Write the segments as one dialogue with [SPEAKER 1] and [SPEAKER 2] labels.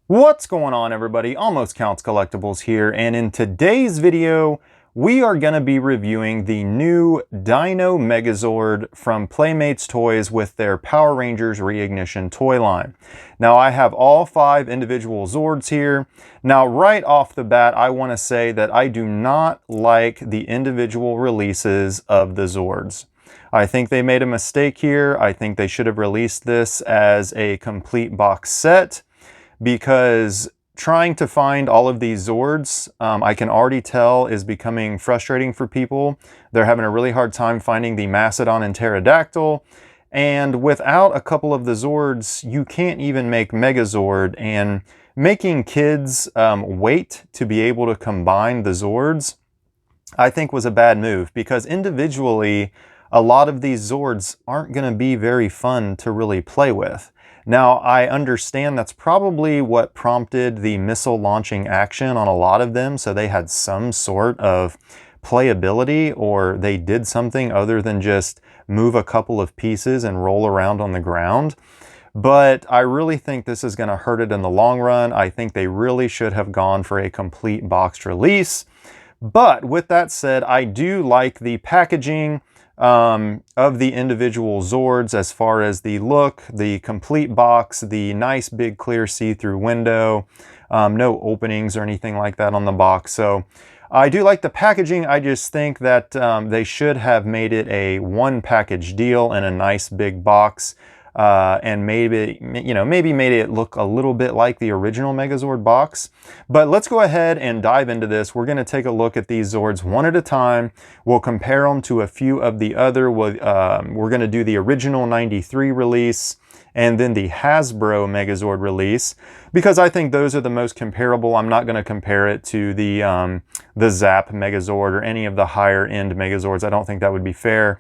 [SPEAKER 1] What's going on, everybody? Almost Counts Collectibles here, and in today's video we are going to be reviewing the new Dino Megazord from Playmates Toys with their Power Rangers Reignition toy line. Now I have all 5 individual Zords here. Now right off the bat I want to say that I do not like the individual releases of the Zords. I think they made a mistake here. I think they should have released this as a complete box set, because trying to find all of these Zords, I can already tell is becoming frustrating for people. They're having a really hard time finding the Macedon and Pterodactyl, and without a couple of the Zords, you can't even make Megazord, and making kids wait to be able to combine the Zords, I think was a bad move, because individually, a lot of these Zords aren't going to be very fun to really play with. Now, I understand that's probably what prompted the missile launching action on a lot of them, so they had some sort of playability, or they did something other than just move a couple of pieces and roll around on the ground. But I really think this is going to hurt it in the long run. I think they really should have gone for a complete boxed release. But with that said, I do like the packaging of the individual Zords as far as the look, the complete box, the nice big clear see-through window, no openings or anything like that on the box. So I do like the packaging. I just think that they should have made it a one package deal in a nice big box. And maybe made it look a little bit like the original Megazord box. But let's go ahead and dive into this. We're going to take a look at these Zords one at a time. We'll compare them to a few of the other. We're going to do the original 93 release and then the Hasbro Megazord release, because I think those are the most comparable. I'm not going to compare it to the Zap Megazord or any of the higher end Megazords. I don't think that would be fair.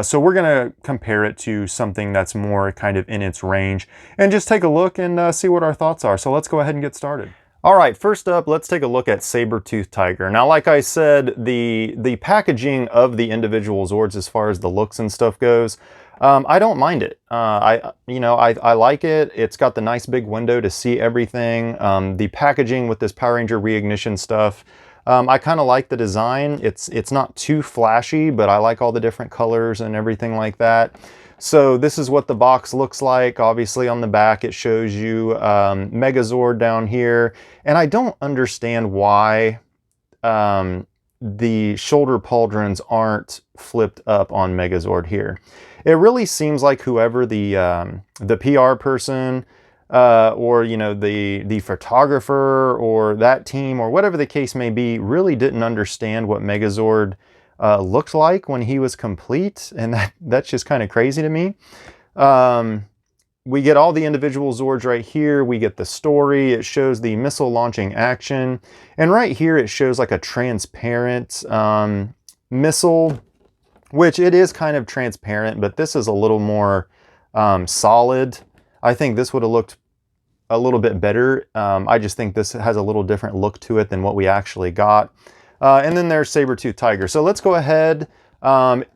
[SPEAKER 1] So we're going to compare it to something that's more kind of in its range and just take a look and see what our thoughts are. So let's go ahead and get started. All right, first up, let's take a look at Sabertooth Tiger. Now, like I said, the packaging of the individual Zords as far as the looks and stuff goes, I don't mind it. I like it. It's got the nice big window to see everything. The packaging with this Power Ranger Reignition stuff, I kind of like the design. It's not too flashy, but I like all the different colors and everything like that. So this is what the box looks like. Obviously on the back it shows you Megazord down here. And I don't understand why the shoulder pauldrons aren't flipped up on Megazord here. It really seems like whoever the PR person or the photographer or that team or whatever the case may be really didn't understand what Megazord looked like when he was complete, and that's just kind of crazy to me. We get all the individual Zords right here. We get the story. It shows the missile launching action, and right here it shows like a transparent missile, which it is kind of transparent, but this is a little more solid. I think this would have looked a little bit better. I just think this has a little different look to it than what we actually got. And then there's Sabertooth Tiger. So let's go ahead.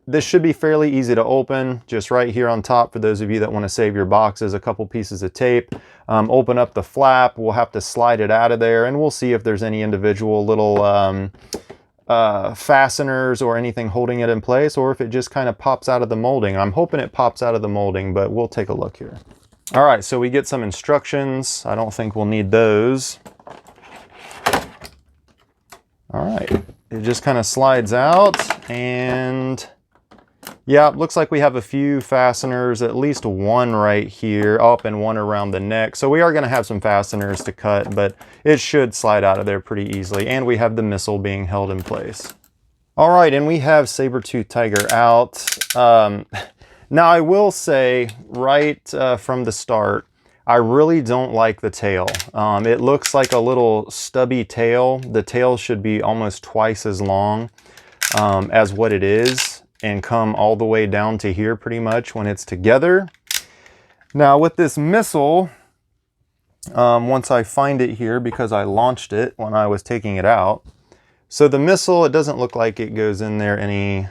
[SPEAKER 1] This should be fairly easy to open. Just right here on top, for those of you that want to save your boxes, a couple pieces of tape. Open up the flap. We'll have to slide it out of there, and we'll see if there's any individual little fasteners or anything holding it in place, or if it just kind of pops out of the molding. I'm hoping it pops out of the molding, but we'll take a look here. All right, so we get some instructions. I don't think we'll need those. All right, it just kind of slides out, and yeah, it looks like we have a few fasteners, at least one right here, up and one around the neck. So we are going to have some fasteners to cut, but it should slide out of there pretty easily. And we have the missile being held in place. All right, and we have Sabertooth Tiger out. Now I will say right from the start, I really don't like the tail. It looks like a little stubby tail. The tail should be almost twice as long as what it is, and come all the way down to here pretty much when it's together. Now with this missile, once I find it here, because I launched it when I was taking it out. So the missile, it doesn't look like it goes in there any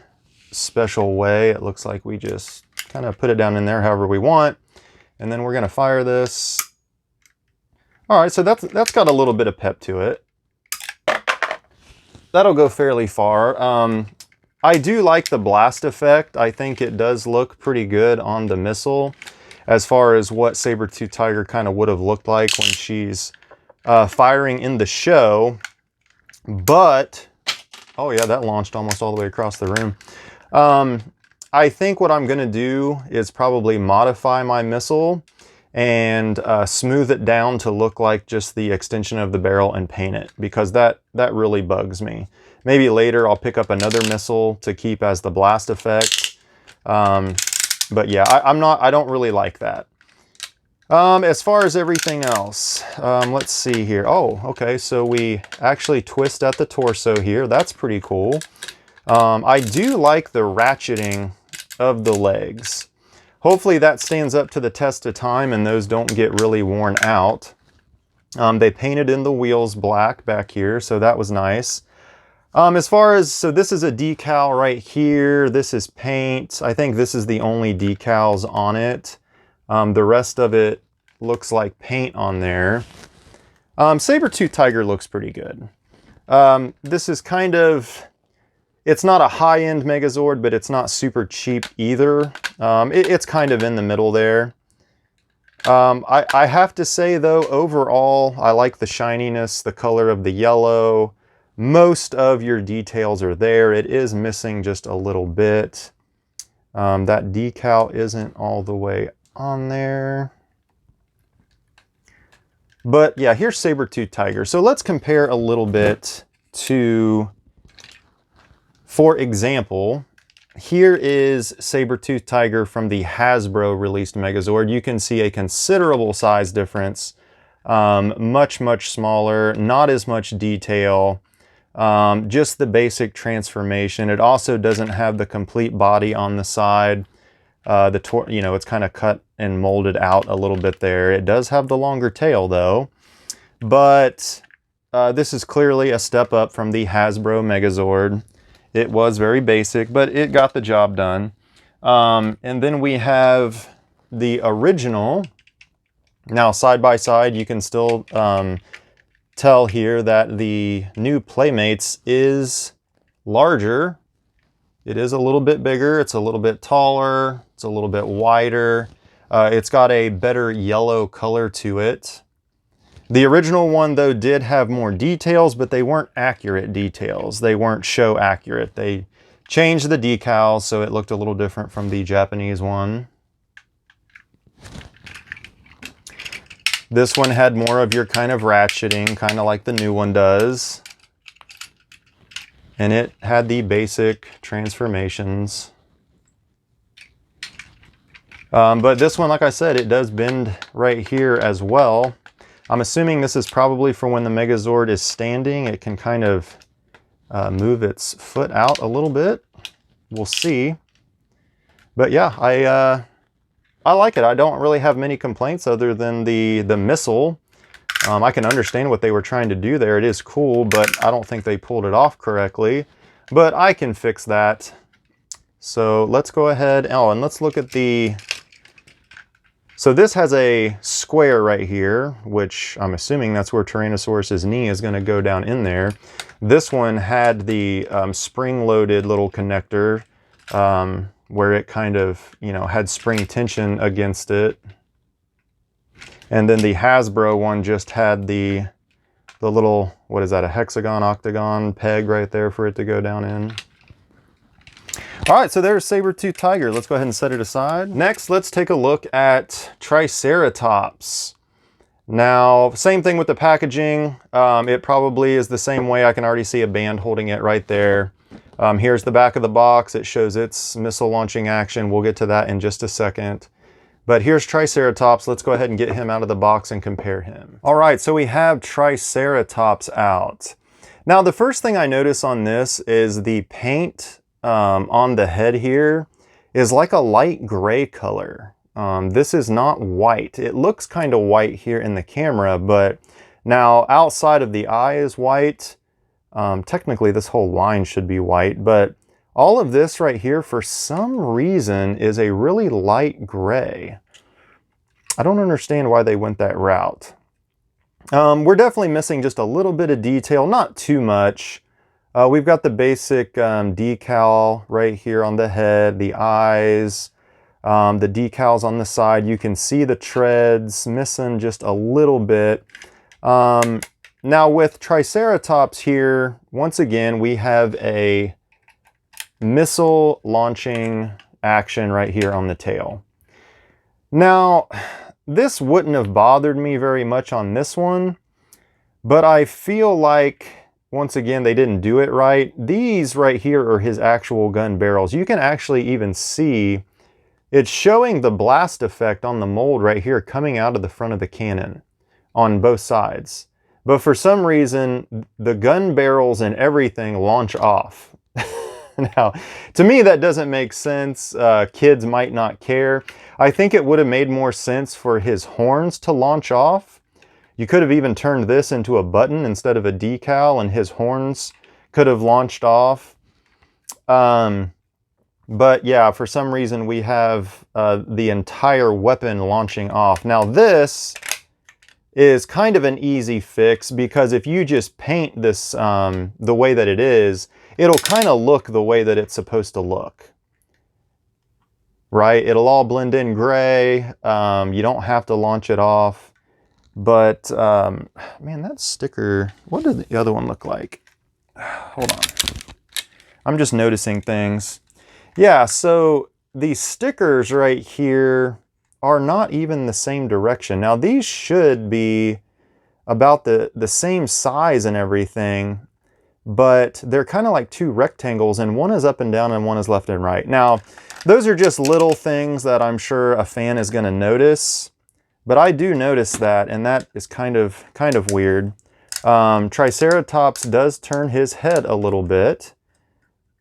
[SPEAKER 1] special way. It looks like we just kind of put it down in there however we want. And then we're going to fire this. All right, so that's got a little bit of pep to it. That'll go fairly far. I do like the blast effect. I think it does look pretty good on the missile as far as what Sabertooth Tiger kind of would have looked like when she's firing in the show. But, oh yeah, that launched almost all the way across the room. I think what I'm gonna do is probably modify my missile and smooth it down to look like just the extension of the barrel and paint it, because that really bugs me. Maybe later I'll pick up another missile to keep as the blast effect. But yeah, I don't really like that. As far as everything else, let's see here. Oh, okay, so we actually twist at the torso here. That's pretty cool. I do like the ratcheting of the legs. Hopefully that stands up to the test of time and those don't get really worn out. They painted in the wheels black back here, so that was nice. As far as, so this is a decal right here. This is paint. I think this is the only decals on it. The rest of it looks like paint on there. Sabertooth Tiger looks pretty good. This is kind of, it's not a high-end Megazord, but it's not super cheap either. It's kind of in the middle there. I have to say though, overall, I like the shininess, the color of the yellow. Most of your details are there. It is missing just a little bit. That decal isn't all the way on there. But yeah, here's Sabertooth Tiger. So let's compare a little bit to, for example, here is Sabertooth Tiger from the Hasbro released Megazord. You can see a considerable size difference. Much smaller, not as much detail. Just the basic transformation. It also doesn't have the complete body on the side. You know, it's kind of cut and molded out a little bit there. It does have the longer tail though, but this is clearly a step up from the Hasbro Megazord. It was very basic, but it got the job done. And then we have the original. Now side by side, you can still tell here that the new Playmates is larger. It is a little bit bigger, it's a little bit taller, it's a little bit wider. It's got a better yellow color to it. The original one though did have more details, but they weren't accurate details. They weren't show accurate. They changed the decals so it looked a little different from the Japanese one. This one had more of your kind of ratcheting, kind of like the new one does. And it had the basic transformations. But this one, like I said, it does bend right here as well. I'm assuming this is probably for when the Megazord is standing. It can kind of move its foot out a little bit. We'll see. But yeah, I like it. I don't really have many complaints other than the missile. I can understand what they were trying to do there. It is cool, but I don't think they pulled it off correctly. But I can fix that. So let's go ahead. Oh, and let's look at the... So this has a square right here, which I'm assuming that's where Tyrannosaurus's knee is going to go down in there. This one had the spring-loaded little connector where it kind of, you know, had spring tension against it. And then the Hasbro one just had the little, what is that, a hexagon, octagon peg right there for it to go down in. All right, so there's Sabertooth Tiger. Let's go ahead and set it aside. Next, let's take a look at Triceratops. Now, same thing with the packaging. It probably is the same way. I can already see a band holding it right there. Here's the back of the box. It shows its missile launching action. We'll get to that in just a second. But here's Triceratops. Let's go ahead and get him out of the box and compare him. All right, so we have Triceratops out. Now, the first thing I notice on this is the paint on the head here is like a light gray color. This is not white. It looks kind of white here in the camera, but now outside of the eye is white. Technically, this whole line should be white, but all of this right here, for some reason, is a really light gray. I don't understand why they went that route. We're definitely missing just a little bit of detail, not too much. We've got the basic decal right here on the head, the eyes, the decals on the side. You can see the treads, missing just a little bit. Now with Triceratops here, once again, we have a missile launching action right here on the tail. Now, this wouldn't have bothered me very much on this one, but I feel like, once again, they didn't do it right. These right here are his actual gun barrels. You can actually even see it's showing the blast effect on the mold right here coming out of the front of the cannon on both sides. But for some reason, the gun barrels and everything launch off. Now, to me, that doesn't make sense. Kids might not care. I think it would have made more sense for his horns to launch off. You could have even turned this into a button instead of a decal, and his horns could have launched off. But yeah, for some reason, we have the entire weapon launching off. Now, this is kind of an easy fix, because if you just paint this the way that it is, it'll kind of look the way that it's supposed to look, right? It'll all blend in gray. You don't have to launch it off. But, man, that sticker, what did the other one look like? Hold on. I'm just noticing things. Yeah, so these stickers right here are not even the same direction. Now, these should be about the same size and everything, but they're kind of like two rectangles, and one is up and down and one is left and right. Now, those are just little things that I'm sure a fan is going to notice, but I do notice that, and that is kind of weird. Triceratops does turn his head a little bit.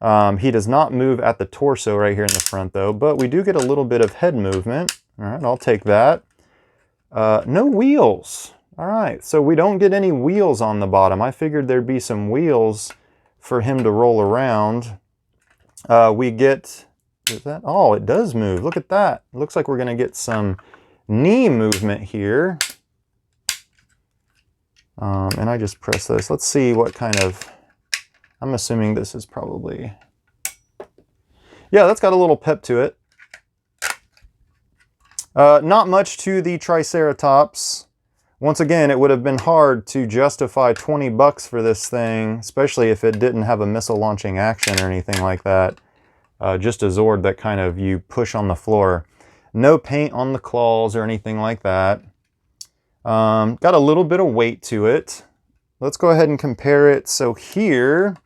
[SPEAKER 1] He does not move at the torso right here in the front, though, but we do get a little bit of head movement. All right, I'll take that. No wheels. All right, so we don't get any wheels on the bottom. I figured there'd be some wheels for him to roll around. We get, is that? Oh, it does move. Look at that. It looks like we're going to get some knee movement here. And I just press this. Let's see what kind of, I'm assuming this is probably, yeah, that's got a little pep to it. Not much to the Triceratops. Once again, it would have been hard to justify 20 bucks for this thing, especially if it didn't have a missile launching action or anything like that. Just a Zord that kind of you push on the floor. No paint on the claws or anything like that. Got a little bit of weight to it. Let's go ahead and compare it. So here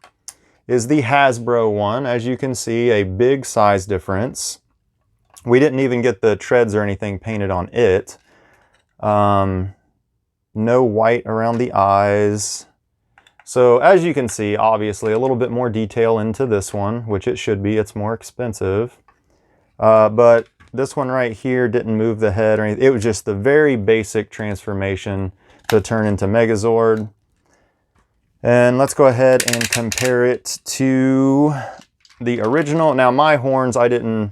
[SPEAKER 1] is the Hasbro one. As you can see, a big size difference. We didn't even get the treads or anything painted on it. No white around the eyes. So as you can see, obviously a little bit more detail into this one, which it should be. It's more expensive. But this one right here didn't move the head or anything. It was just the very basic transformation to turn into Megazord. And let's go ahead and compare it to the original. Now my horns, I didn't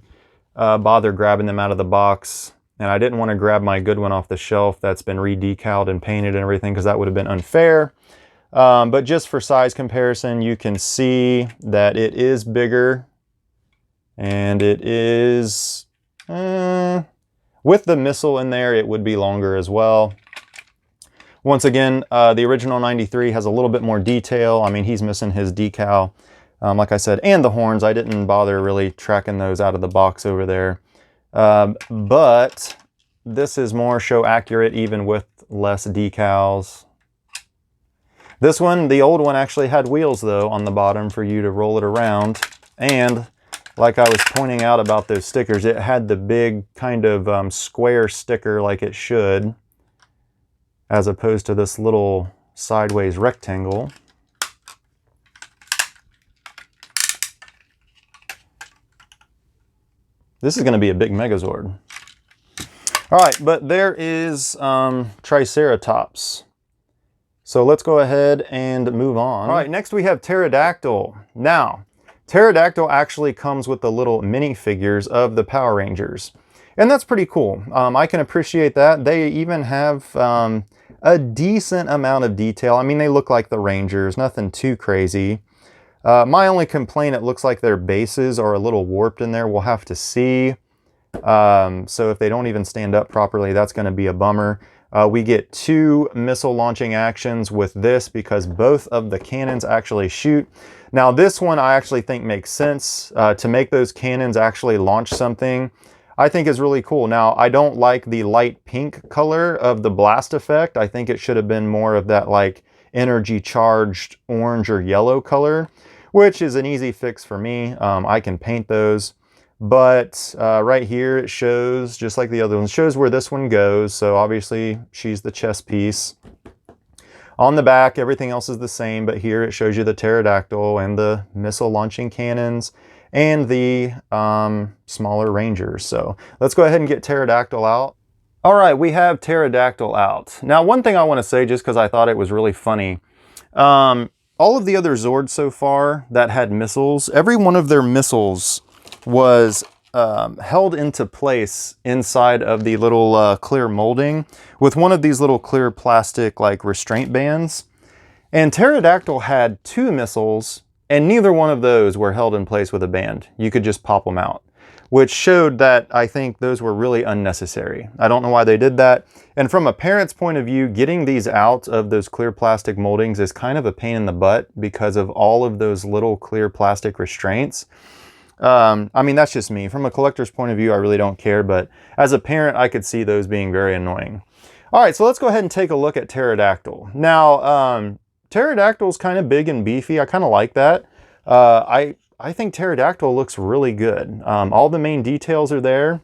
[SPEAKER 1] bother grabbing them out of the box. And I didn't want to grab my good one off the shelf that's been re-decaled and painted and everything, because that would have been unfair. But just for size comparison, you can see that it is bigger. And it is, with the missile in there, it would be longer as well. Once again, the original 93 has a little bit more detail. I mean, he's missing his decal, like I said, and the horns. I didn't bother really tracking those out of the box over there. But this is more show accurate, even with less decals. This one, the old one, actually had wheels though on the bottom for you to roll it around. And like I was pointing out about those stickers, it had the big kind of square sticker like it should, as opposed to this little sideways rectangle. This is going to be a big Megazord. All right, but there is Triceratops. So let's go ahead and move on. All right, next we have Pterodactyl. Now, Pterodactyl actually comes with the little minifigures of the Power Rangers. And that's pretty cool. I can appreciate that. They even have a decent amount of detail. I mean, they look like the Rangers, nothing too crazy. My only complaint, it looks like their bases are a little warped in there. We'll have to see. So if they don't even stand up properly, that's going to be a bummer. We get 2 missile launching actions with this because both of the cannons actually shoot. Now this one I actually think makes sense to make those cannons actually launch something. I think is really cool. Now I don't like the light pink color of the blast effect. I think it should have been more of that like energy charged orange or yellow color, which is an easy fix for me. I can paint those. But right here it shows, just like the other one, shows where this one goes. So obviously she's the chest piece. On the back, everything else is the same, but here it shows you the pterodactyl and the missile launching cannons and the smaller Rangers. So let's go ahead and get pterodactyl out. All right, we have pterodactyl out. Now, one thing I want to say, just because I thought it was really funny, all of the other Zords so far that had missiles, every one of their missiles was held into place inside of the little clear molding with one of these little clear plastic like restraint bands. And Pterodactyl had 2 missiles and neither one of those were held in place with a band. You could just pop them out, which showed that I think those were really unnecessary. I don't know why they did that. And from a parent's point of view, getting these out of those clear plastic moldings is kind of a pain in the butt because of all of those little clear plastic restraints. I mean, that's just me. From a collector's point of view, I really don't care, but as a parent, I could see those being very annoying. All right, so let's go ahead and take a look at Pterodactyl. Now, Pterodactyl's kind of big and beefy. I kind of like that. I think Pterodactyl looks really good. All the main details are there.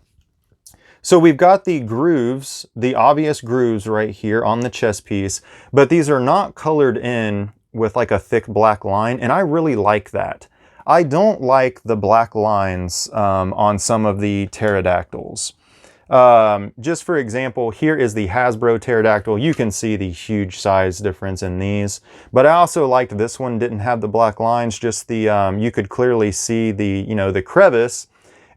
[SPEAKER 1] So we've got the grooves, the obvious grooves right here on the chest piece, but these are not colored in with like a thick black line, and I really like that. I don't like the black lines on some of the pterodactyls. Just for example, here is the Hasbro pterodactyl. You can see the huge size difference in these. But I also liked this one didn't have the black lines, just the, you could clearly see the, you know, the crevice.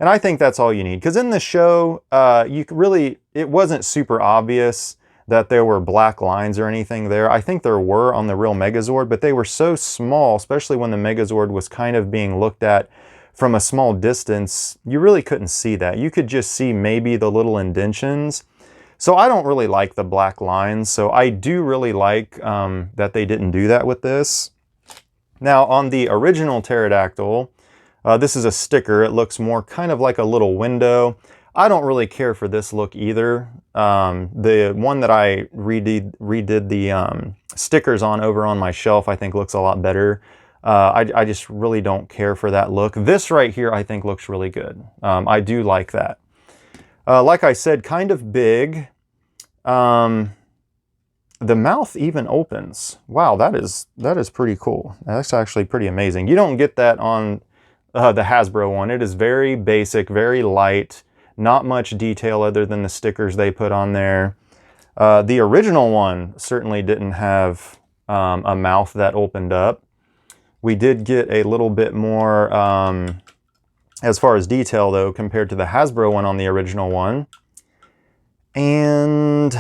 [SPEAKER 1] And I think that's all you need. Because in the show, it wasn't super obvious that there were black lines or anything there. I think there were on the real Megazord, but they were so small, especially when the Megazord was kind of being looked at from a small distance, you really couldn't see that. You could just see maybe the little indentions. So I don't really like the black lines. So I do really like that they didn't do that with this. Now on the original pterodactyl, this is a sticker. It looks more kind of like a little window. I don't really care for this look either. The one that I redid the stickers on over on my shelf, I think looks a lot better. I just really don't care for that look. This right here, I think looks really good. I do like that. Like I said, kind of big. The mouth even opens. Wow, that is pretty cool. That's actually pretty amazing. You don't get that on the Hasbro one. It is very basic, very light. Not much detail other than the stickers they put on there. The original one certainly didn't have a mouth that opened up. We did get a little bit more as far as detail though compared to the Hasbro one on the original one. And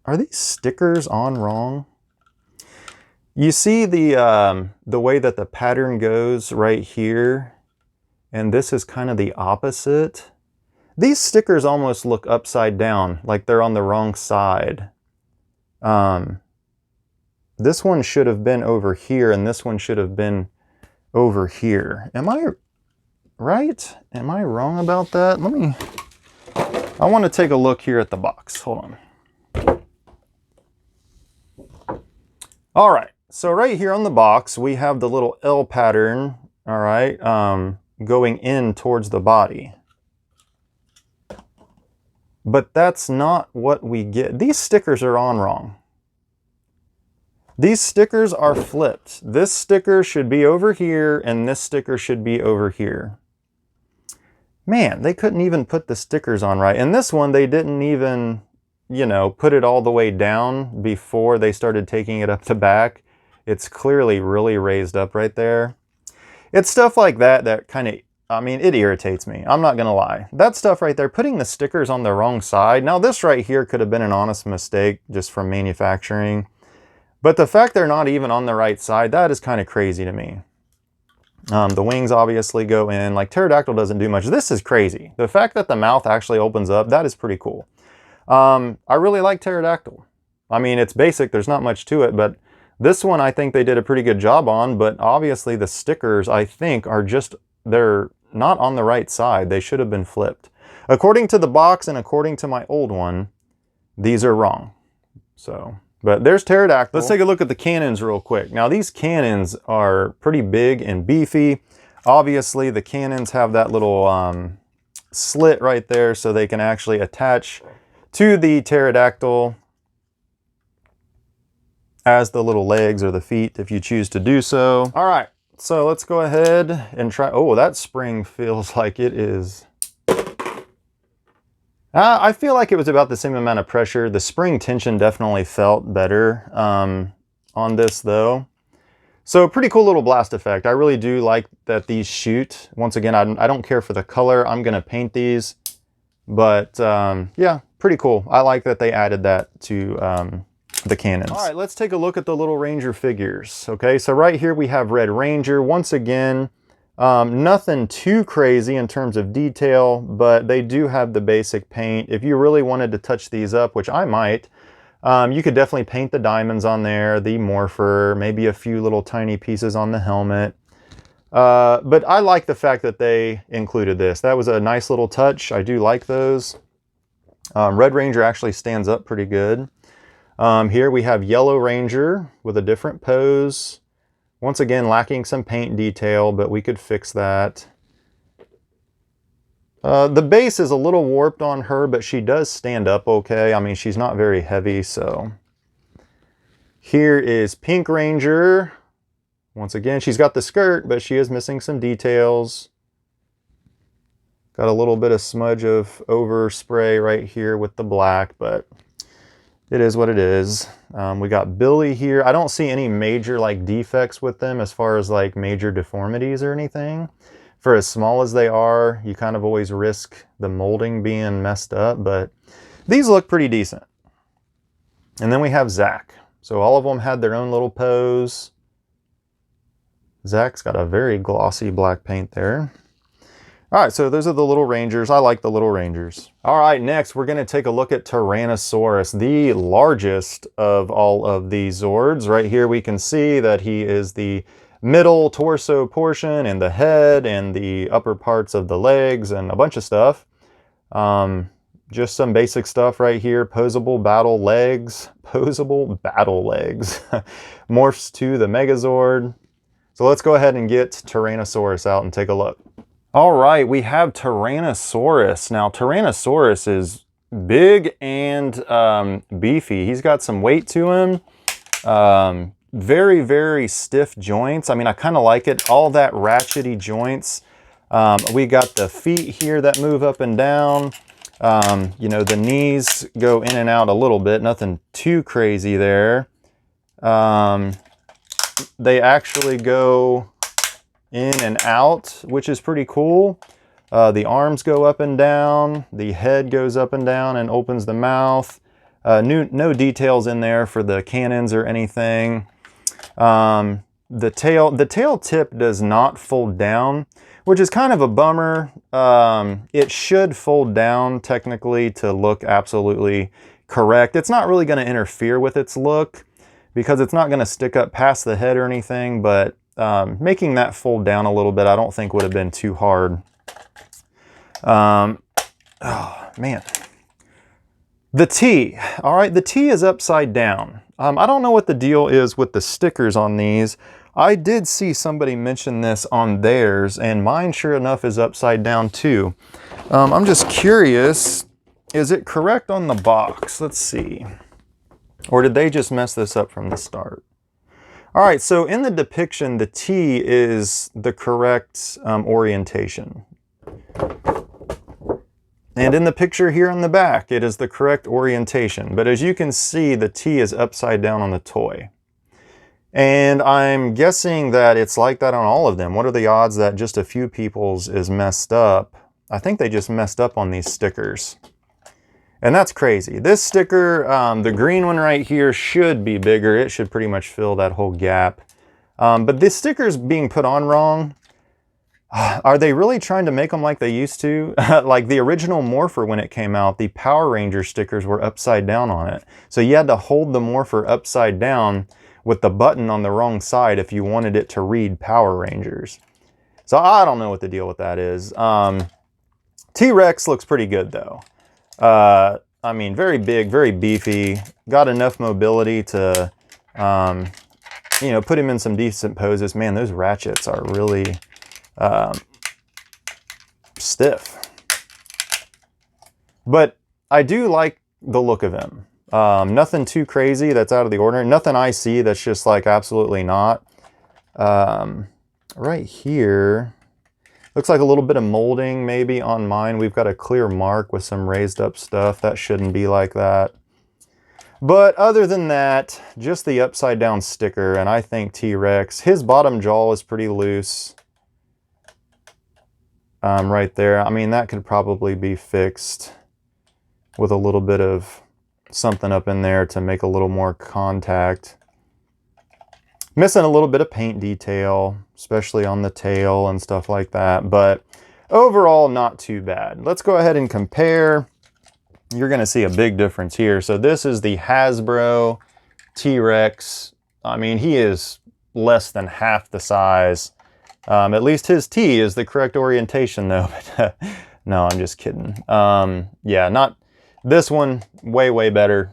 [SPEAKER 1] are these stickers on wrong? You see the way that the pattern goes right here? And this is kind of the opposite. These stickers almost look upside down, like they're on the wrong side. This one should have been over here, and this one should have been over here. Am I right? Am I wrong about that? I want to take a look here at the box. Hold on. All right, so right here on the box, we have the little L pattern, all right, going in towards the body. But that's not what we get. These stickers are on wrong. These stickers are flipped. This sticker should be over here, and this sticker should be over here. Man, they couldn't even put the stickers on right. And this one, they didn't even, you know, put it all the way down before they started taking it up to back. It's clearly really raised up right there. It's stuff like that that kind of I mean, it irritates me. I'm not gonna lie. That stuff right there, putting the stickers on the wrong side. Now this right here could have been an honest mistake just from manufacturing. But the fact they're not even on the right side, that is kind of crazy to me. The wings obviously go in. Like Pterodactyl doesn't do much. This is crazy. The fact that the mouth actually opens up, that is pretty cool. I really like Pterodactyl. I mean, it's basic. There's not much to it, but this one I think they did a pretty good job on. But obviously the stickers, I think, are just, they're not on the right side. They should have been flipped. According to the box and according to my old one, these are wrong. So... but there's Pterodactyl. Let's take a look at the cannons real quick. Now these cannons are pretty big and beefy. Obviously the cannons have that little slit right there so they can actually attach to the Pterodactyl as the little legs or the feet if you choose to do so. All right, so let's go ahead and try. Oh, that spring feels like it is... I feel like it was about the same amount of pressure. The spring tension definitely felt better on this though. So pretty cool little blast effect. I really do like that these shoot. Once again, I don't care for the color. I'm gonna paint these, but yeah, pretty cool. I like that they added that to the cannons. All right, let's take a look at the little Ranger figures. Okay, so right here we have Red Ranger. Once again, nothing too crazy in terms of detail, but they do have the basic paint. If you really wanted to touch these up, which I might, you could definitely paint the diamonds on there, the morpher, maybe a few little tiny pieces on the helmet. But I like the fact that they included this. That was a nice little touch. I do like those. Red Ranger actually stands up pretty good. Here we have Yellow Ranger with a different pose. Once again, lacking some paint detail, but we could fix that. The base is a little warped on her, but she does stand up okay. I mean, she's not very heavy, so. Here is Pink Ranger. Once again, she's got the skirt, but she is missing some details. Got a little bit of smudge of overspray right here with the black, but it is what it is. We got Billy here. I don't see any major like defects with them as far as like major deformities or anything. For as small as they are, you kind of always risk the molding being messed up, but these look pretty decent. And then we have Zach. So all of them had their own little pose. Zach's got a very glossy black paint there. All right, so those are the little Rangers. I like the little Rangers. All right, next we're gonna take a look at Tyrannosaurus, the largest of all of these Zords. Right here we can see that he is the middle torso portion and the head and the upper parts of the legs and a bunch of stuff. Just some basic stuff right here. Posable battle legs. Posable battle legs. Morphs to the Megazord. So let's go ahead and get Tyrannosaurus out and take a look. All right, we have Tyrannosaurus. Now, Tyrannosaurus is big and beefy. He's got some weight to him. Very, very stiff joints. I mean, I kind of like it. All that ratchety joints. We got the feet here that move up and down. You know, the knees go in and out a little bit. Nothing too crazy there. They actually go in and out, which is pretty cool. The arms go up and down. The head goes up and down and opens the mouth. No details in there for the cannons or anything. The tail tip does not fold down, which is kind of a bummer. It should fold down technically to look absolutely correct. It's not really going to interfere with its look because it's not going to stick up past the head or anything, but making that fold down a little bit, I don't think would have been too hard. Oh, man. The T. All right, the T is upside down. I don't know what the deal is with the stickers on these. I did see somebody mention this on theirs, and mine, sure enough, is upside down too. I'm just curious, is it correct on the box? Let's see. Or did they just mess this up from the start? All right, so in the depiction, the T is the correct orientation. And in the picture here on the back, it is the correct orientation. But as you can see, the T is upside down on the toy. And I'm guessing that it's like that on all of them. What are the odds that just a few people's is messed up? I think they just messed up on these stickers. And that's crazy. This sticker, the green one right here, should be bigger. It should pretty much fill that whole gap. But this sticker's being put on wrong. Are they really trying to make them like they used to? Like the original Morpher, when it came out, the Power Ranger stickers were upside down on it. So you had to hold the Morpher upside down with the button on the wrong side if you wanted it to read Power Rangers. So I don't know what the deal with that is. T-Rex looks pretty good though. I mean, very big, very beefy, got enough mobility to, you know, put him in some decent poses. Man, those ratchets are really stiff. But I do like the look of him. Nothing too crazy that's out of the ordinary. Nothing I see that's just like absolutely not. Right here, looks like a little bit of molding maybe on mine. We've got a clear mark with some raised up stuff. That shouldn't be like that. But other than that, just the upside down sticker, and I think T-Rex. His bottom jaw is pretty loose. Right there. I mean, that could probably be fixed with a little bit of something up in there to make a little more contact. Missing a little bit of paint detail, especially on the tail and stuff like that, but overall not too bad. Let's go ahead and compare. You're going to see a big difference here. So this is the Hasbro T-Rex. I mean, he is less than half the size. At least his T is the correct orientation though. But, no, I'm just kidding. Yeah, not this one, way better.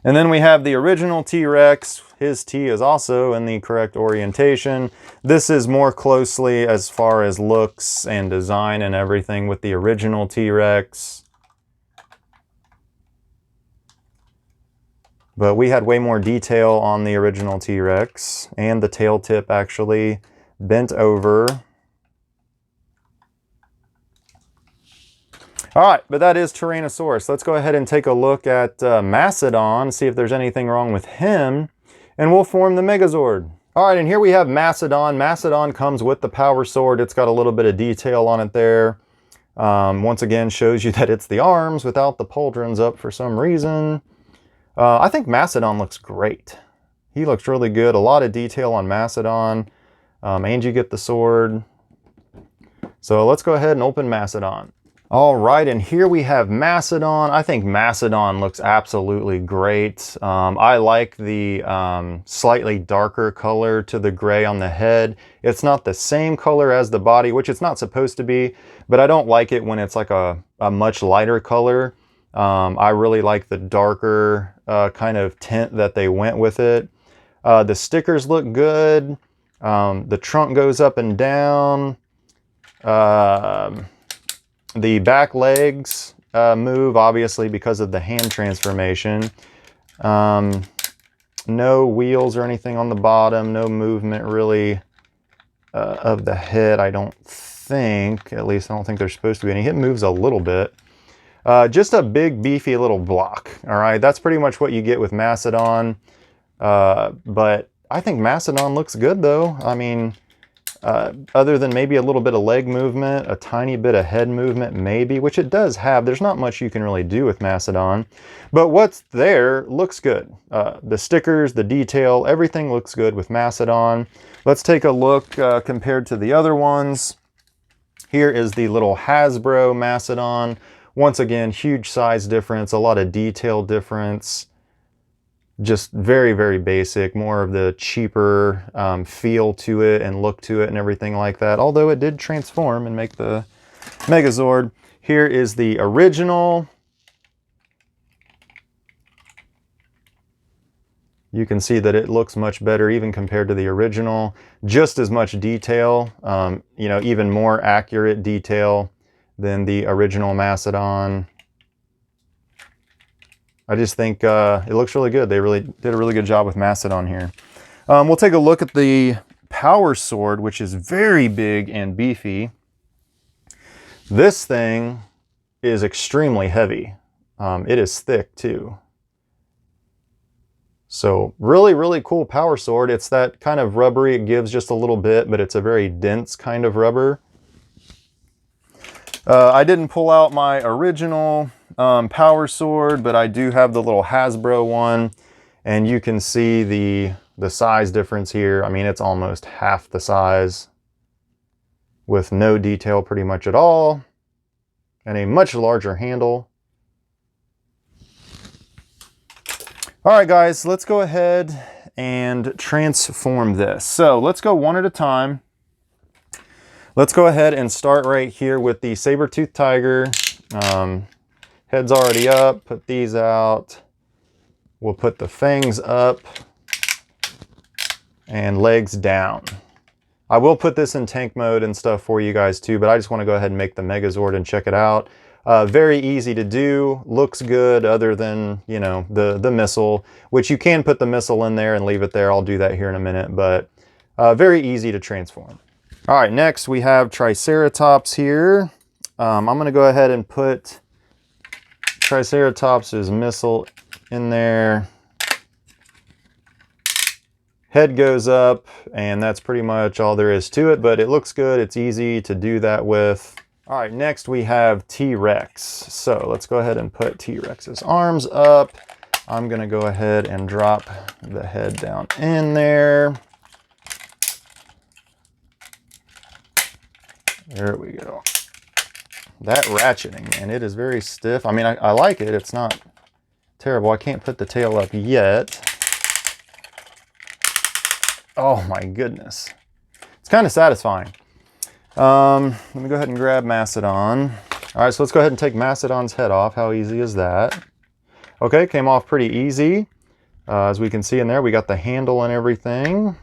[SPEAKER 1] And then we have the original T-Rex. His T is also in the correct orientation. This is more closely as far as looks and design and everything with the original T-Rex. But we had way more detail on the original T-Rex, and the tail tip actually bent over. All right, but that is Tyrannosaurus. Let's go ahead and take a look at Macedon, see if there's anything wrong with him, and we'll form the Megazord. All right, and here we have Macedon. Macedon comes with the Power Sword. It's got a little bit of detail on it there. Once again, shows you that it's the arms without the pauldrons up for some reason. I think Macedon looks great. He looks really good. A lot of detail on Macedon. And you get the sword. So let's go ahead and open Macedon. All right, and here we have Macedon. I think Macedon looks absolutely great. I like the slightly darker color to the gray on the head. It's not the same color as the body, which it's not supposed to be, but I don't like it when it's like a much lighter color. I really like the darker kind of tint that they went with it. The stickers look good. The trunk goes up and down. The back legs move, obviously, because of the hand transformation. No wheels or anything on the bottom. No movement, really, of the head, I don't think. At least I don't think there's supposed to be any. It moves a little bit. Just a big, beefy little block. All right, that's pretty much what you get with Macedon. But I think Macedon looks good, though. I mean, other than maybe a little bit of leg movement, a tiny bit of head movement, maybe, which it does have. There's not much you can really do with Macedon. But what's there looks good. The stickers, the detail, everything looks good with Macedon. Let's take a look compared to the other ones. Here is the little Hasbro Macedon. Once again, huge size difference, a lot of detail difference. Just very basic, more of the cheaper feel to it and look to it and everything like that. Although it did transform and make the Megazord. Here is the original. You can see that it looks much better even compared to the original. Just as much detail, you know, even more accurate detail than the original Macedon. I just think it looks really good. They really did a really good job with Macedon here. We'll take a look at the Power Sword, which is very big and beefy. This thing is extremely heavy. It is thick too. So really, really cool power sword. It's that kind of rubbery, it gives just a little bit, but it's a very dense kind of rubber. I didn't pull out my original power sword, but I do have the little Hasbro one, and you can see the size difference here. I mean, it's almost half the size with no detail pretty much at all, and a much larger handle. All right, guys, let's go ahead and transform this. So let's go one at a time. Let's go ahead and start right here with the Sabertooth Tiger. Head's already up, put these out. We'll put the fangs up and legs down. I will put this in tank mode and stuff for you guys too, but I just want to go ahead and make the Megazord and check it out. Very easy to do, looks good other than, you know, the missile, which you can put the missile in there and leave it there. I'll do that here in a minute, but very easy to transform. All right, next we have Triceratops here. I'm going to go ahead and put Triceratops's missile in there. Head goes up, and that's pretty much all there is to it, but it looks good. It's easy to do that with. All right, next we have T-Rex. So let's go ahead and put T-Rex's arms up. I'm gonna go ahead and drop the head down in there. There we go. That ratcheting, man, it is very stiff. I mean, I like it. It's not terrible. I can't put the tail up yet. Oh my goodness. It's kind of satisfying. Let me go ahead and grab Macedon. All right, so let's go ahead and take Macedon's head off. How easy is that? Okay, came off pretty easy. As we can see in there, we got the handle and everything.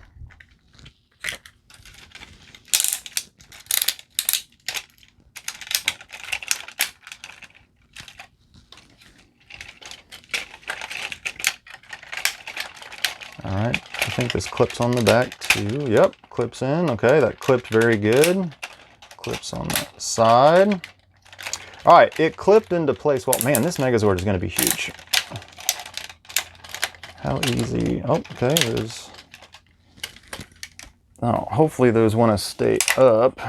[SPEAKER 1] All right, I think this clips on the back too. Yep, clips in. Okay, that clipped very good. Clips on that side. All right, it clipped into place. Well, man, this Megazord is going to be huge. How easy. Oh, okay, there's... Oh, hopefully those want to stay up.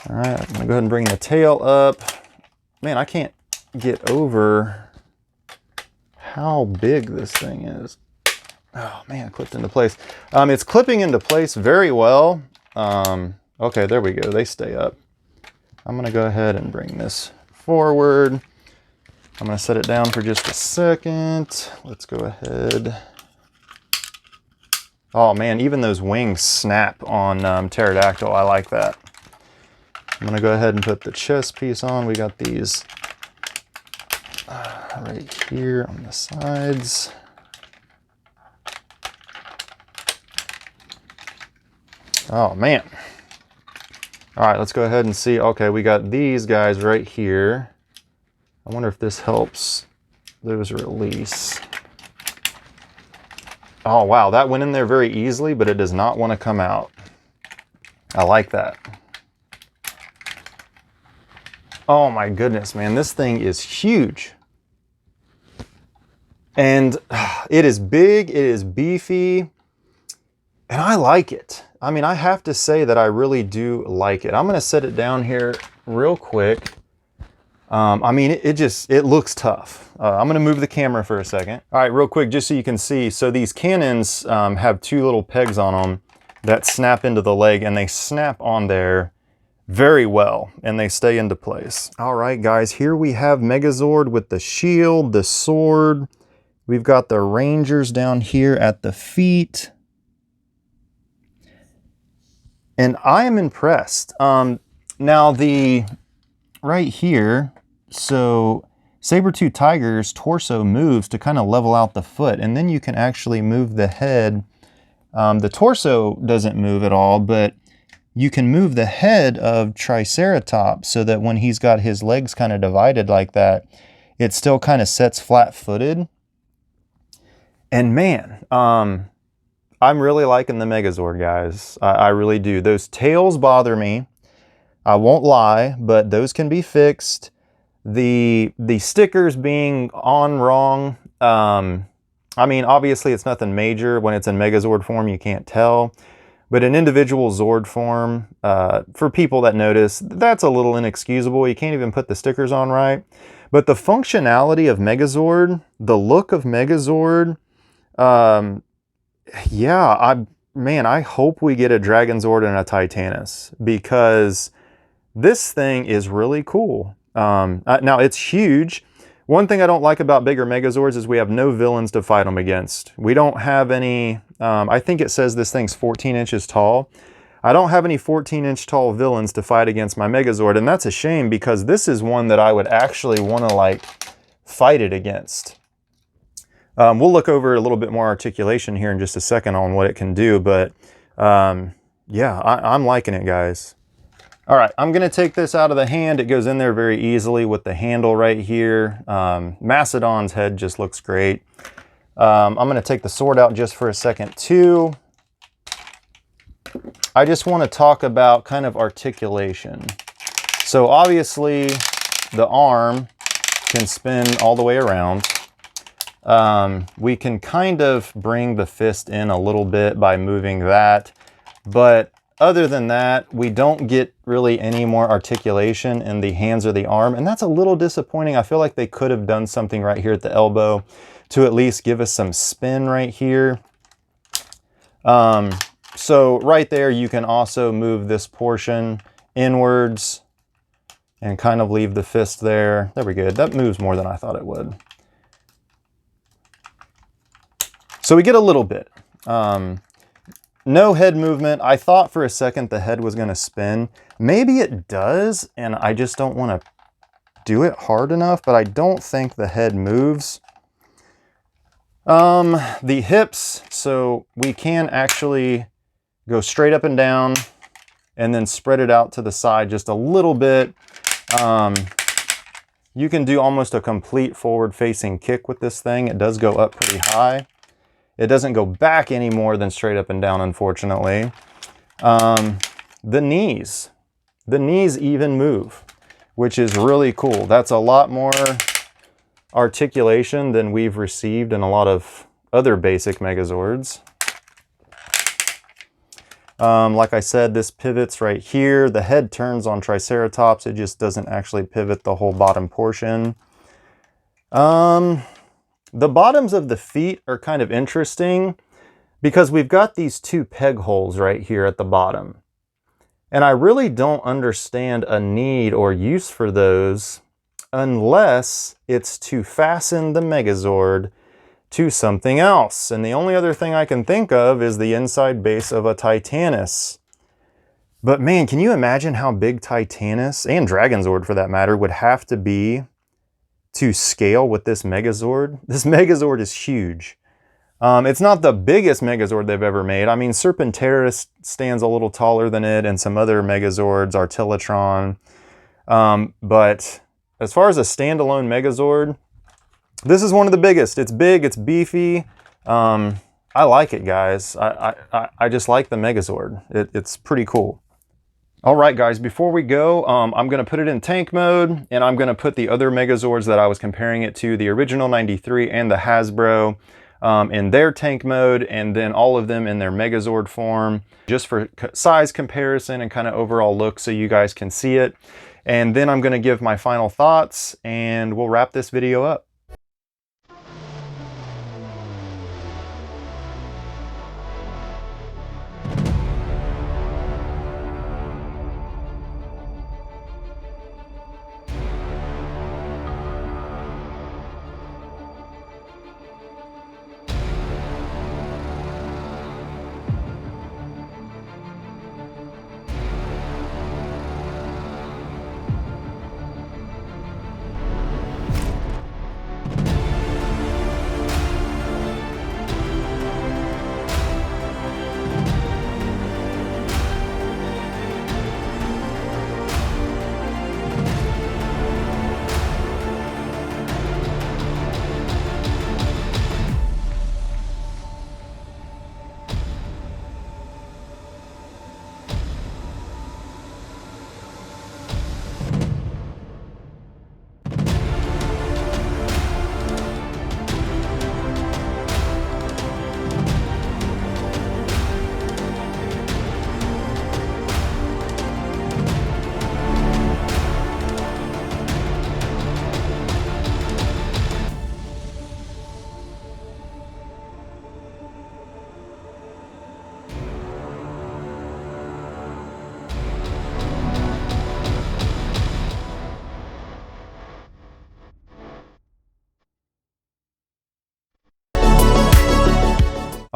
[SPEAKER 1] All right, I'm going to go ahead and bring the tail up. Man, I can't get over how big this thing is. Oh man, clipped into place. It's clipping into place very well. Okay, there we go. They stay up. I'm going to go ahead and bring this forward. I'm going to set it down for just a second. Let's go ahead. Oh man, even those wings snap on Pterodactyl. I like that. I'm going to go ahead and put the chest piece on. We got these right here on the sides. Oh man. All right, let's go ahead and see. Okay, we got these guys right here. I wonder if this helps those release. Oh wow, that went in there very easily, but it does not want to come out. I like that. Oh my goodness, man, this thing is huge. And it is big, it is beefy, and I like it. I mean, I have to say that I really do like it. I'm gonna set it down here real quick. I mean, it looks tough. I'm gonna move the camera for a second. All right, real quick, just so you can see. So these cannons have two little pegs on them that snap into the leg, and they snap on there very well, and they stay into place. All right, guys, here we have Megazord with the shield, the sword. We've got the Rangers down here at the feet. And I am impressed. Now right here, so Sabertooth Tiger's torso moves to kind of level out the foot, and then you can actually move the head. The torso doesn't move at all, but you can move the head of Triceratops so that when he's got his legs kind of divided like that, it still kind of sets flat-footed. And man, I'm really liking the Megazord, guys. I really do. Those tails bother me. I won't lie, but those can be fixed. The stickers being on wrong, I mean, obviously it's nothing major. When it's in Megazord form, you can't tell. But in individual Zord form, for people that notice, that's a little inexcusable. You can't even put the stickers on right. But the functionality of Megazord, the look of Megazord, yeah, man, I hope we get a Dragon Zord and a Titanus, because this thing is really cool. Now, it's huge. One thing I don't like about bigger Megazords is we have no villains to fight them against. We don't have any, I think it says this thing's 14 inches tall. I don't have any 14-inch tall villains to fight against my Megazord, and that's a shame, because this is one that I would actually want to, like, fight it against. We'll look over a little bit more articulation here in just a second on what it can do, but yeah, I'm liking it, guys. All right, I'm gonna take this out of the hand. It goes in there very easily with the handle right here. Macedon's head just looks great. I'm gonna take the sword out just for a second too. I just wanna talk about kind of articulation. So obviously the arm can spin all the way around. We can kind of bring the fist in a little bit by moving that, but other than that, we don't get really any more articulation in the hands or the arm, and that's a little disappointing. I feel like they could have done something right here at the elbow to at least give us some spin right here. So right there, you can also move this portion inwards and kind of leave the fist there. There we go. That moves more than I thought it would. So we get a little bit. No head movement. I thought for a second the head was going to spin. Maybe it does, and I just don't want to do it hard enough, but I don't think the head moves. The hips, so we can actually go straight up and down and then spread it out to the side just a little bit. You can do almost a complete forward-facing kick with this thing. It does go up pretty high. It doesn't go back any more than straight up and down, unfortunately. The knees even move, which is really cool. That's a lot more articulation than we've received in a lot of other basic Megazords. Like I said, this pivots right here. The head turns on Triceratops. It just doesn't actually pivot the whole bottom portion. The bottoms of the feet are kind of interesting because we've got these two peg holes right here at the bottom. And I really don't understand a need or use for those unless it's to fasten the Megazord to something else. And the only other thing I can think of is the inside base of a Titanus. But man, can you imagine how big Titanus, and Dragonzord for that matter, would have to be to scale with this Megazord? This Megazord is huge. It's not the biggest Megazord they've ever made. I mean, Serpentaris stands a little taller than it, and some other Megazords, Artillatron. But as far as a standalone Megazord, this is one of the biggest. It's big, it's beefy. I like it, guys. I just like the Megazord. It's pretty cool. All right, guys, before we go, I'm going to put it in tank mode, and I'm going to put the other Megazords that I was comparing it to, the original 93 and the Hasbro, in their tank mode, and then all of them in their Megazord form, just for size comparison and kind of overall look so you guys can see it. And then I'm going to give my final thoughts, and we'll wrap this video up.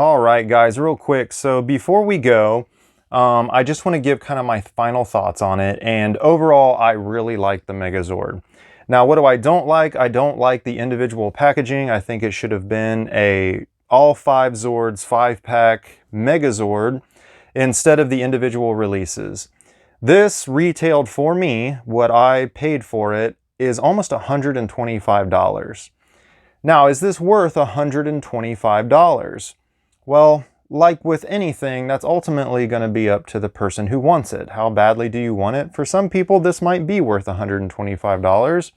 [SPEAKER 1] All right, guys, real quick. So before we go, I just want to give kind of my final thoughts on it. And overall, I really like the Megazord. Now, what do I don't like? I don't like the individual packaging. I think it should have been a all 5 Zords 5-pack Megazord instead of the individual releases. This retailed for me, what I paid for it, is almost $125. Now, is this worth $125? Well, like with anything, that's ultimately going to be up to the person who wants it. How badly do you want it? For some people, this might be worth $125.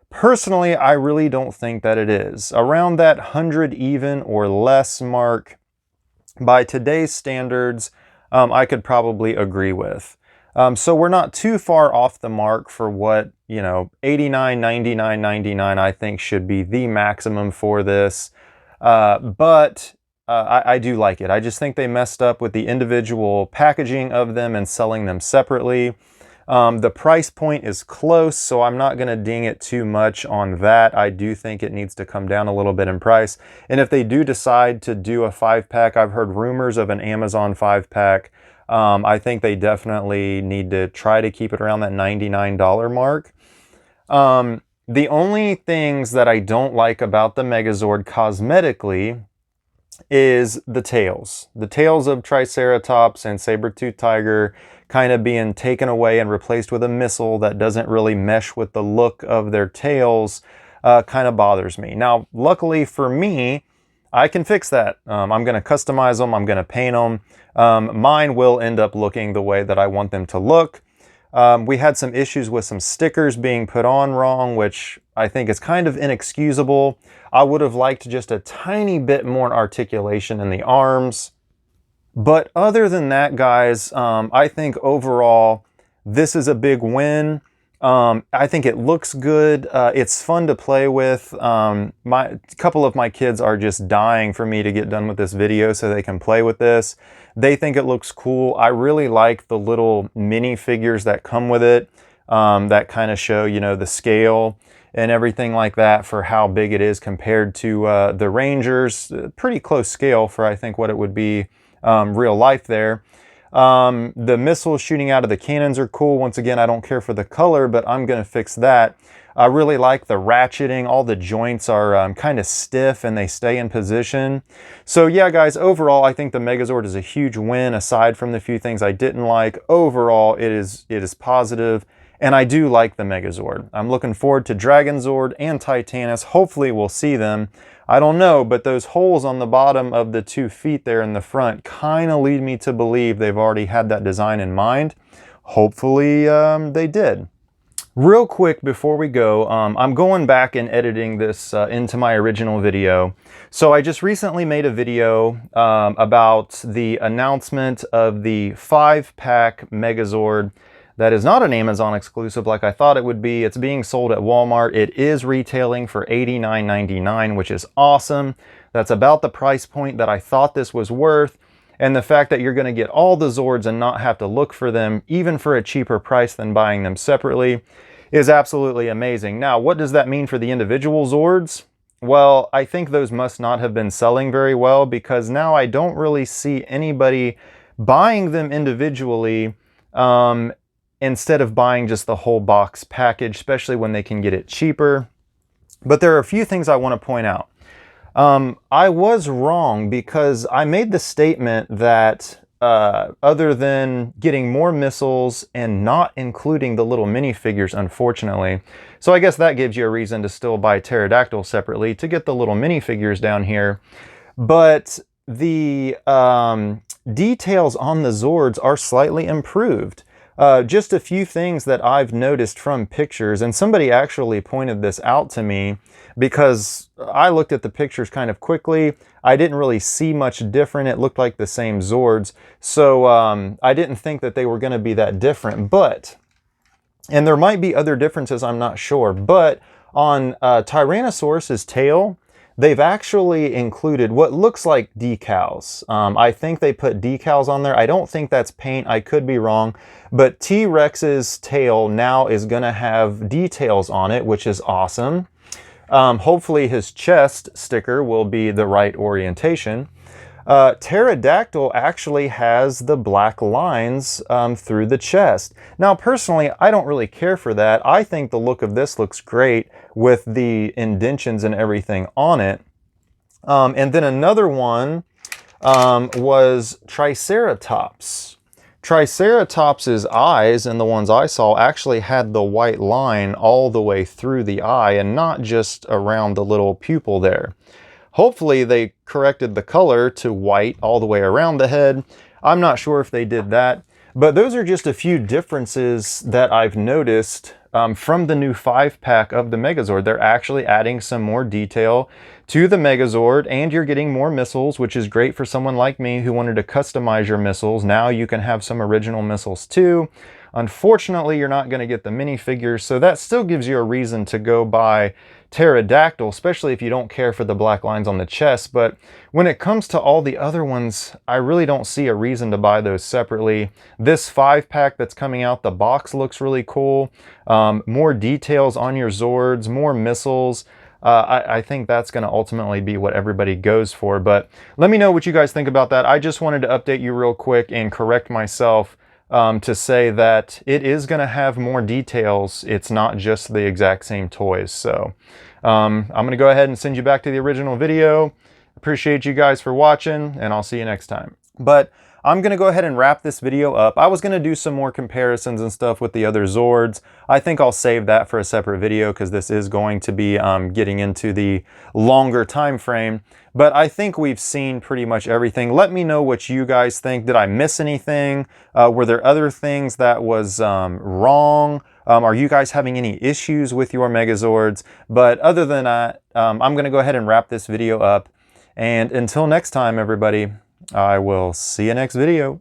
[SPEAKER 1] Personally, I really don't think that it is. Around that 100 even or less mark, by today's standards, I could probably agree with. So we're not too far off the mark for what, you know, $89, $99, $99 I think should be the maximum for this. But I do like it. I just think they messed up with the individual packaging of them and selling them separately. The price point is close, so I'm not going to ding it too much on that. I do think it needs to come down a little bit in price. And if they do decide to do a 5-pack, I've heard rumors of an Amazon 5-pack. I think they definitely need to try to keep it around that $99 mark. The only things that I don't like about the Megazord cosmetically is the tails. The tails of Triceratops and Sabertooth Tiger kind of being taken away and replaced with a missile that doesn't really mesh with the look of their tails kind of bothers me. Now, luckily for me, I can fix that. I'm going to customize them. I'm going to paint them. Mine will end up looking the way that I want them to look. We had some issues with some stickers being put on wrong, which I think is kind of inexcusable. I would have liked just a tiny bit more articulation in the arms. But other than that, guys, I think overall, this is a big win. I think it looks good. It's fun to play with. A couple of my kids are just dying for me to get done with this video so they can play with this. They think it looks cool. I really like the little mini figures that come with it that kind of show, you know, the scale and everything like that for how big it is compared to the Rangers. Pretty close scale for, I think, what it would be real life there. The missiles shooting out of the cannons are cool. Once again, I don't care for the color, but I'm going to fix that. I really like the ratcheting. All the joints are kind of stiff and they stay in position. So yeah, guys, overall, I think the Megazord is a huge win. Aside from the few things I didn't like, overall, it is positive. And I do like the Megazord. I'm looking forward to Dragonzord and Titanus. Hopefully we'll see them. I don't know, but those holes on the bottom of the 2 feet there in the front kind of lead me to believe they've already had that design in mind. Hopefully they did. Real quick before we go, I'm going back and editing this into my original video. So I just recently made a video about the announcement of the 5-pack Megazord. That is not an Amazon exclusive like I thought it would be. It's being sold at Walmart. It is retailing for $89.99, which is awesome. That's about the price point that I thought this was worth. And the fact that you're going to get all the Zords and not have to look for them, even for a cheaper price than buying them separately, is absolutely amazing. Now, what does that mean for the individual Zords? Well, I think those must not have been selling very well, because now I don't really see anybody buying them individually instead of buying just the whole box package, especially when they can get it cheaper. But there are a few things I want to point out. I was wrong, because I made the statement that other than getting more missiles and not including the little minifigures, unfortunately. So I guess that gives you a reason to still buy Pterodactyl separately to get the little minifigures down here. But the details on the Zords are slightly improved. Just a few things that I've noticed from pictures, and somebody actually pointed this out to me because I looked at the pictures kind of quickly. I didn't really see much different. It looked like the same Zords. So I didn't think that they were going to be that different. But, and there might be other differences, I'm not sure. But on Tyrannosaurus's tail, they've actually included what looks like decals. I think they put decals on there. I don't think that's paint. I could be wrong. But T-Rex's tail now is going to have details on it, which is awesome. Hopefully his chest sticker will be the right orientation. Pterodactyl actually has the black lines through the chest. Now, personally, I don't really care for that. I think the look of this looks great with the indentions and everything on it. And then another one was Triceratops. Triceratops's eyes, and the ones I saw, actually had the white line all the way through the eye and not just around the little pupil there. Hopefully they corrected the color to white all the way around the head. I'm not sure if they did that, but those are just a few differences that I've noticed from the new 5-pack of the Megazord. They're actually adding some more detail to the Megazord, and you're getting more missiles, which is great for someone like me who wanted to customize your missiles. Now you can have some original missiles too. Unfortunately, you're not going to get the minifigures, so that still gives you a reason to go buy Pterodactyl, especially if you don't care for the black lines on the chest. But when it comes to all the other ones, I really don't see a reason to buy those separately. This 5-pack that's coming out, the box looks really cool. More details on your Zords, more missiles. I think that's going to ultimately be what everybody goes for. But let me know what you guys think about that. I just wanted to update you real quick and correct myself to say that it is going to have more details. It's not just the exact same toys. So I'm going to go ahead and send you back to the original video. Appreciate you guys for watching, and I'll see you next time. But I'm going to go ahead and wrap this video up. I was going to do some more comparisons and stuff with the other Zords. I think I'll save that for a separate video because this is going to be getting into the longer time frame. But I think we've seen pretty much everything. Let me know what you guys think. Did I miss anything? Were there other things that was wrong? Are you guys having any issues with your Megazords? But other than that, I'm going to go ahead and wrap this video up. And until next time, everybody, I will see you next video.